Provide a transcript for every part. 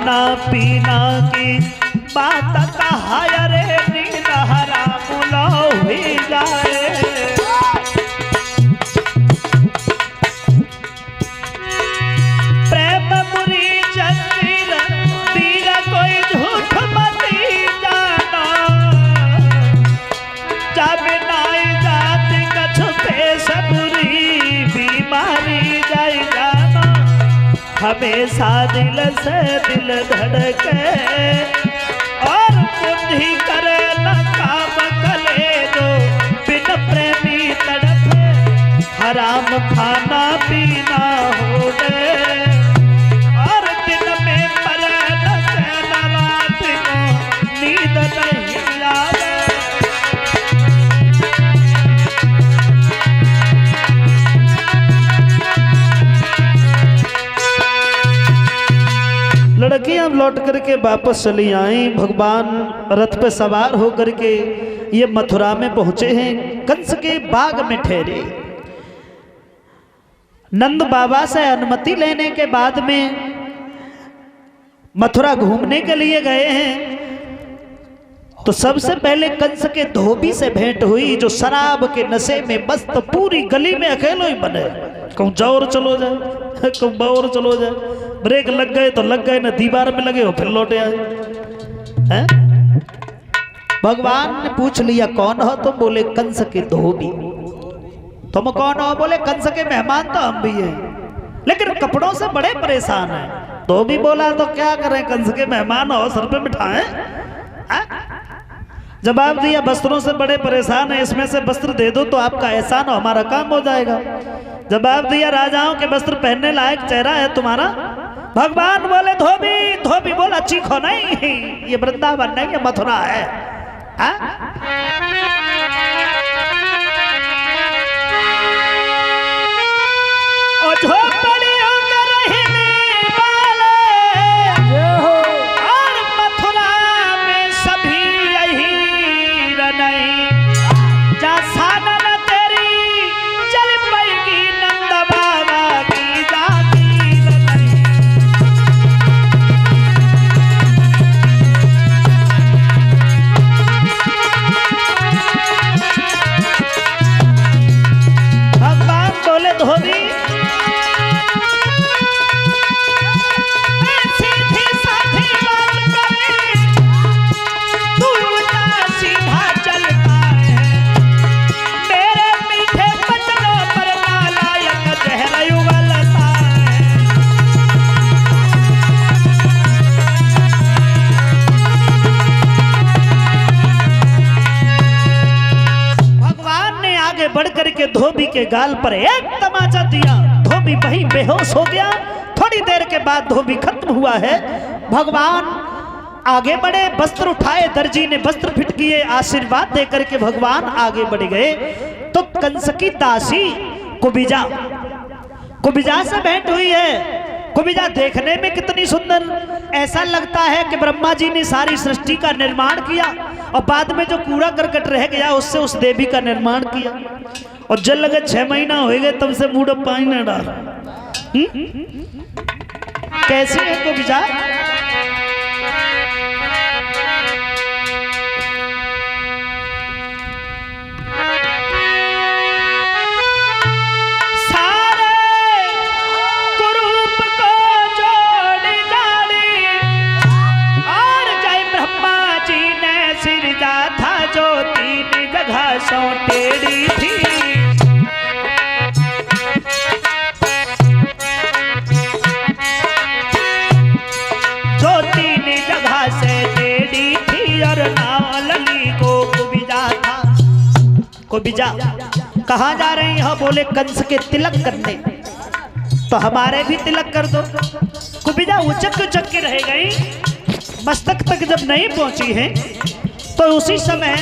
खाना पीना की बात कहा रे नींद हराम लो ही जाए। प्रेम बुरी जंजीर तीर कोई झूठ मती जाना, जब नाई जात कछ पे सबरी बीमारी जाए जाना। हमेशा दिल से दिल धड़के और बुद्धि करे न काम कले जो बिन प्रेमी तड़पे। हराम खाना पीना हो गए और दिन में मरे न चैन रात को नींद नहीं आवे। लड़कियां लौट करके वापस चली आई। भगवान रथ पे सवार होकर के ये मथुरा में पहुंचे हैं, कंस के बाग में ठहरे। नंद बाबा से अनुमति लेने के बाद में मथुरा घूमने के लिए गए हैं। तो सबसे पहले कंस के धोबी से भेंट हुई, जो शराब के नशे में मस्त पूरी गली में अकेलो ही बने। कहूँ जाओ और चलो जाए, कहूँ बाओ और चलो जाए। ब्रेक लग गए तो लग गए, न दीवार में लगे हो फिर लौटे आए हैं। भगवान ने पूछ लिया कौन हो तुम? बोले कंस के धोबी। तुम कौन हो? बोले कंस के मेहमान तो हम भी हैं, लेकिन कपड़ों से बड़े परेशान हैं। धोबी बोला तो क्या करें, कंस के मेहमान हो, सर पे बिठाएं। जवाब दिया वस्त्रों से बड़े परेशान है, इसमें से वस्त्र दे दो तो आपका एहसान हो, हमारा काम हो जाएगा। जवाब दिया राजाओं के वस्त्र पहनने लायक चेहरा है तुम्हारा। भगवान बोले धोबी। धोबी बोला चीखो नहीं, ये वृंदावन नहीं है, मथुरा है। और झोपड़ियों में रहने वाले और मथुरा में सभी यही नहीं। जा सानन तेरी चल पाएगी नंद बाबा की जाती नहीं। भगवान बोले धोबी बढ़ करके धोबी के गाल पर एक तमाचा दिया। धोबी वहीं बेहोश हो गया। थोड़ी देर के बाद धोबी खत्म हुआ है। भगवान आगे बढ़े, वस्त्र उठाए, दर्जी ने वस्त्र फिट किए, आशीर्वाद देकर के भगवान आगे बढ़ गए। तो कंस की दासी कुबिजा से भेंट हुई है। कुबिजा देखने में कितनी सुंदर, ऐसा लगता है कि ब्रह्मा जी ने सारी सृष्टि का निर्माण किया और बाद में जो कूड़ा करकट रह गया उससे उस देवी का निर्माण किया। और जल लगे 6 महीना हो गए तब से मूड पानी न डाल। कैसी है कुबिजा? टेढ़ी थी जो 3 जगह से टेढ़ी थी और नावलली को कुबिजा था। कुबिजा कहाँ जा रही हो? बोले कंस के तिलक करने। तो हमारे भी तिलक कर दो। कुबिजा उचक उचक के रह गई। मस्तक तक जब नहीं पहुंची है तो उसी समय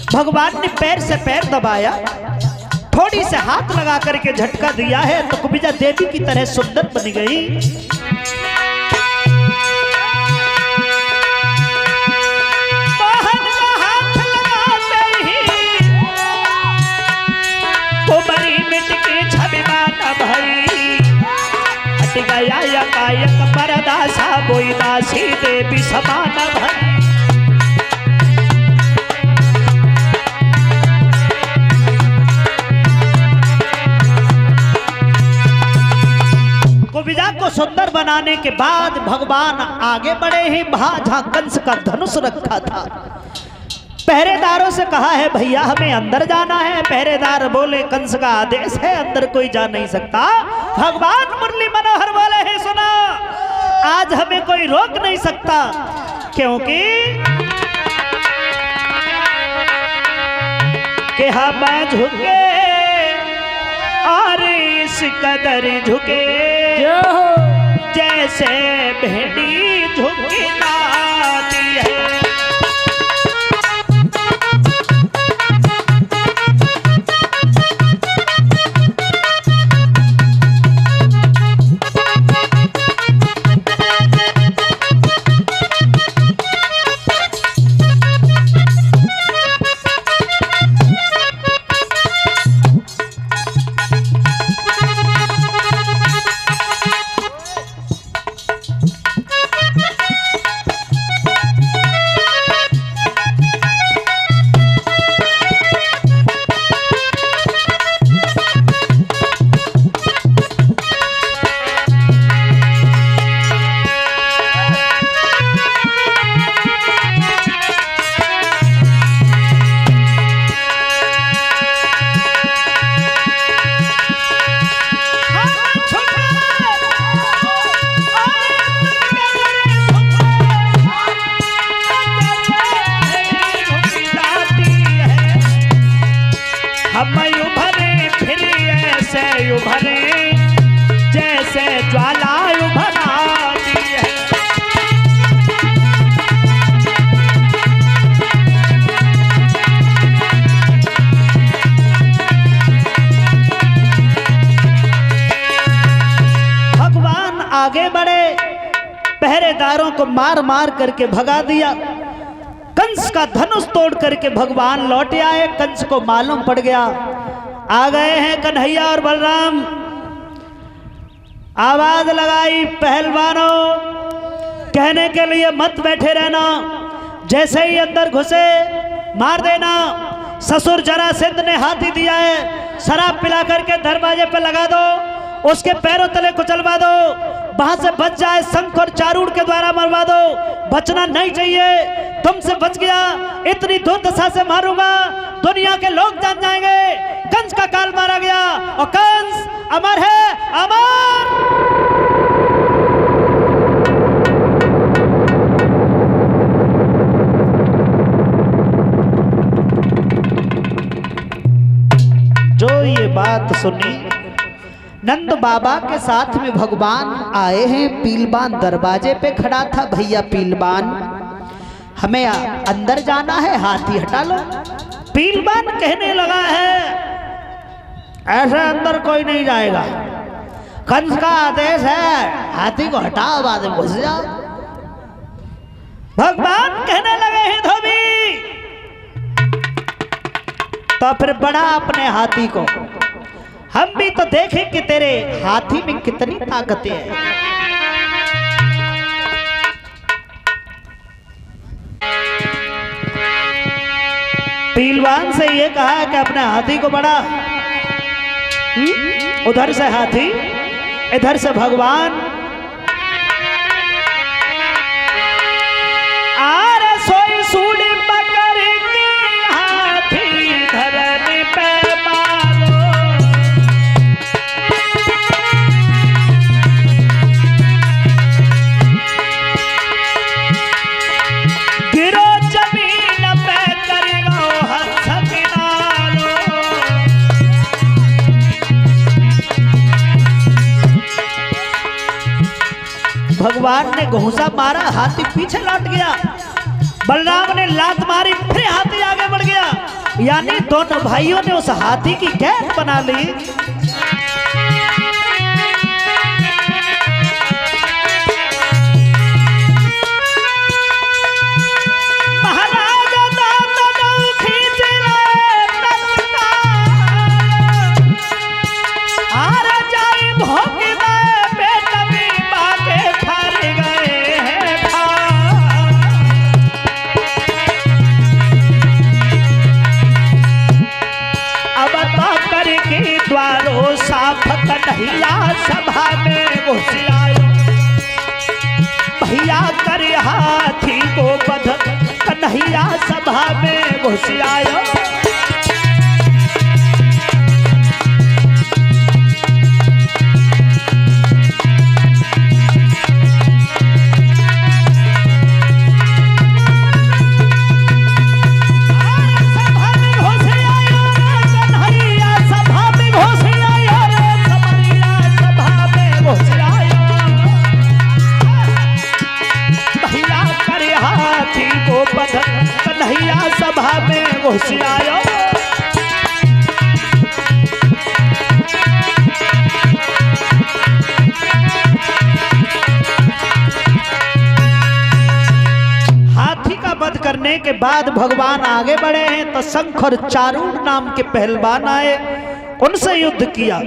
भगवान ने पैर से पैर दबाया, थोड़ी से हाथ लगा करके झटका दिया है तो कुबिजा देवी की तरह सुंदर बन गई। हाथ लगाते ही कुबरी मिट के छवि माता भई, हट गया यकायक परदासा बोई दासी देवी समान भई। कुब्जा को सुंदर बनाने के बाद भगवान आगे बढ़े ही वहां जहां कंस का धनुष रखा था, पहरेदारों से कहा है भैया हमें अंदर जाना है। पहरेदार बोले कंस का आदेश है, अंदर कोई जा नहीं सकता। भगवान मुरली मनोहर बोले हैं सुना, आज हमें कोई रोक नहीं सकता, क्योंकि कि हम झुके और इस कदर झुके जैसे भेड़ी झुकी नाती है। उभरे जैसे ज्वाला उभराती है। भगवान आगे बढ़े, पहरेदारों को मार मार करके भगा दिया। कंस का धनुष तोड़ करके भगवान लौट आए। कंस को मालूम पड़ गया आ गए हैं कन्हैया और बलराम। आवाज लगाई पहलवानों, कहने के लिए मत बैठे रहना, जैसे ही अंदर घुसे मार देना। ससुर जरासंध ने हाथी दिया है, शराब पिला करके दरवाजे पे लगा दो, उसके पैरों तले कुचलवा दो, वहां से बच जाए शंख और चारूढ़ के द्वारा मरवा दो। बचना नहीं चाहिए, तुमसे बच गया इतनी दुर्दशा से मारूंगा, दुनिया के लोग जान जाएंगे कंस का काल मारा गया और कंस अमर है, अमर। जो ये बात सुनी, नंद बाबा के साथ में भगवान आए हैं। पीलबान दरवाजे पे खड़ा था, भैया पीलबान हमें अंदर जाना है, हाथी हटा लो। पीलबान कहने लगा है ऐसे अंदर कोई नहीं जाएगा, कंस का आदेश है, हाथी को हटाओ, बाद में घुस जाओ। भगवान कहने लगे हैं धोबी, तो फिर बड़ा अपने हाथी को, हम भी तो देखें कि तेरे हाथी में कितनी ताकतें हैं। पीलवान से ये कहा कि अपने हाथी को बढ़ा। उधर से हाथी, इधर से भगवान। आरे सोई सूड़ी पकड़ के हाथी धरने पे मारो, गिरो जमीन पे करेगा हंस किनारो। भगवान ने घूंसा मारा, हाथी पीछे लौट गया। बलराम ने लात मारी, फिर हाथी आगे बढ़ गया। यानी दोनों भाइयों ने उस हाथी की कैद बना ली। भैया करे हाथी को बध, कन्हैया सभा में घुस आयो। कन्हैया सभा में घुस आयो। हाथी का वध करने के बाद भगवान आगे बढ़े हैं तो शंख और चारूण नाम के पहलवान आए, उनसे युद्ध किया।